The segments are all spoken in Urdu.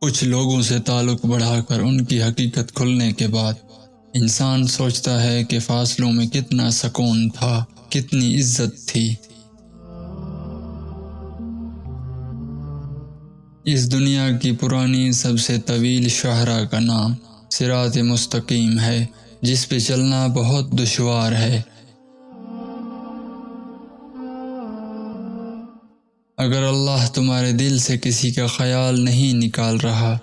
کچھ لوگوں سے تعلق بڑھا کر ان کی حقیقت کھلنے کے بعد انسان سوچتا ہے کہ فاصلوں میں کتنا سکون تھا، کتنی عزت تھی۔ اس دنیا کی پرانی سب سے طویل شاہراہ کا نام صراط مستقیم ہے، جس پہ چلنا بہت دشوار ہے۔ اگر اللہ تمہارے دل سے کسی کا خیال نہیں نکال رہا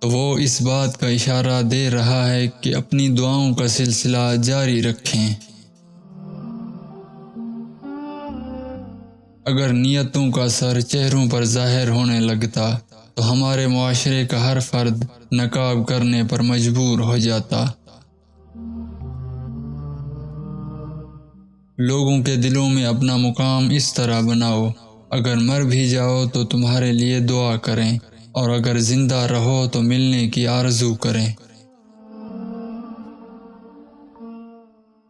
تو وہ اس بات کا اشارہ دے رہا ہے کہ اپنی دعاؤں کا سلسلہ جاری رکھیں۔ اگر نیتوں کا اثر چہروں پر ظاہر ہونے لگتا تو ہمارے معاشرے کا ہر فرد نقاب کرنے پر مجبور ہو جاتا۔ لوگوں کے دلوں میں اپنا مقام اس طرح بناؤ، اگر مر بھی جاؤ تو تمہارے لیے دعا کریں، اور اگر زندہ رہو تو ملنے کی آرزو کریں۔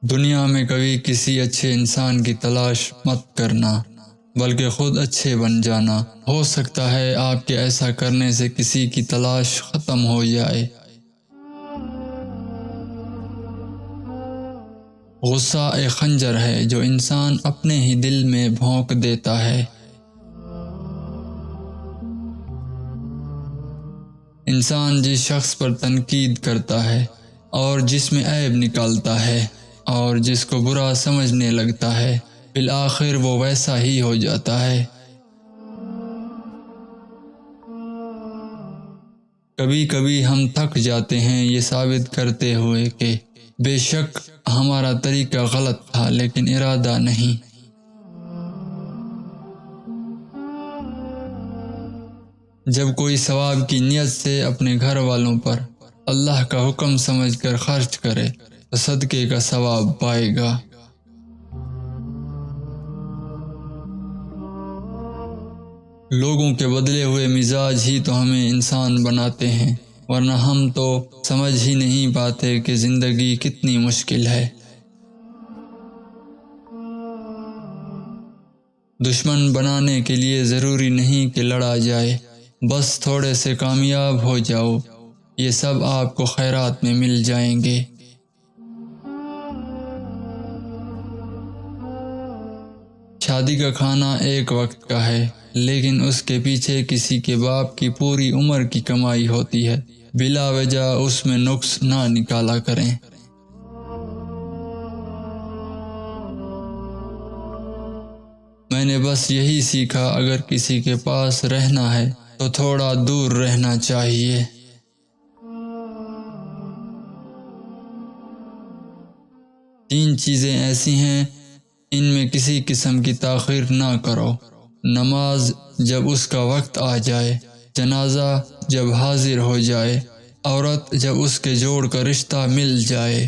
دنیا میں کبھی کسی اچھے انسان کی تلاش مت کرنا، بلکہ خود اچھے بن جانا۔ ہو سکتا ہے آپ کے ایسا کرنے سے کسی کی تلاش ختم ہو جائے۔ غصہ ایک خنجر ہے جو انسان اپنے ہی دل میں بھونک دیتا ہے۔ انسان جس شخص پر تنقید کرتا ہے اور جس میں عیب نکالتا ہے اور جس کو برا سمجھنے لگتا ہے، بالآخر وہ ویسا ہی ہو جاتا ہے۔ کبھی کبھی ہم تھک جاتے ہیں یہ ثابت کرتے ہوئے کہ بے شک ہمارا طریقہ غلط تھا، لیکن ارادہ نہیں۔ جب کوئی ثواب کی نیت سے اپنے گھر والوں پر اللہ کا حکم سمجھ کر خرچ کرے تو صدقے کا ثواب پائے گا۔ لوگوں کے بدلے ہوئے مزاج ہی تو ہمیں انسان بناتے ہیں، ورنہ ہم تو سمجھ ہی نہیں پاتے کہ زندگی کتنی مشکل ہے۔ دشمن بنانے کے لیے ضروری نہیں کہ لڑا جائے، بس تھوڑے سے کامیاب ہو جاؤ، یہ سب آپ کو خیرات میں مل جائیں گے۔ شادی کا کھانا ایک وقت کا ہے، لیکن اس کے پیچھے کسی کے باپ کی پوری عمر کی کمائی ہوتی ہے، بلا وجہ اس میں نقص نہ نکالا کریں۔ میں نے بس یہی سیکھا، اگر کسی کے پاس رہنا ہے تو تھوڑا دور رہنا چاہیے۔ تین چیزیں ایسی ہیں، ان میں کسی قسم کی تاخیر نہ کرو: نماز جب اس کا وقت آ جائے، جنازہ جب حاضر ہو جائے، عورت جب اس کے جوڑ کا رشتہ مل جائے۔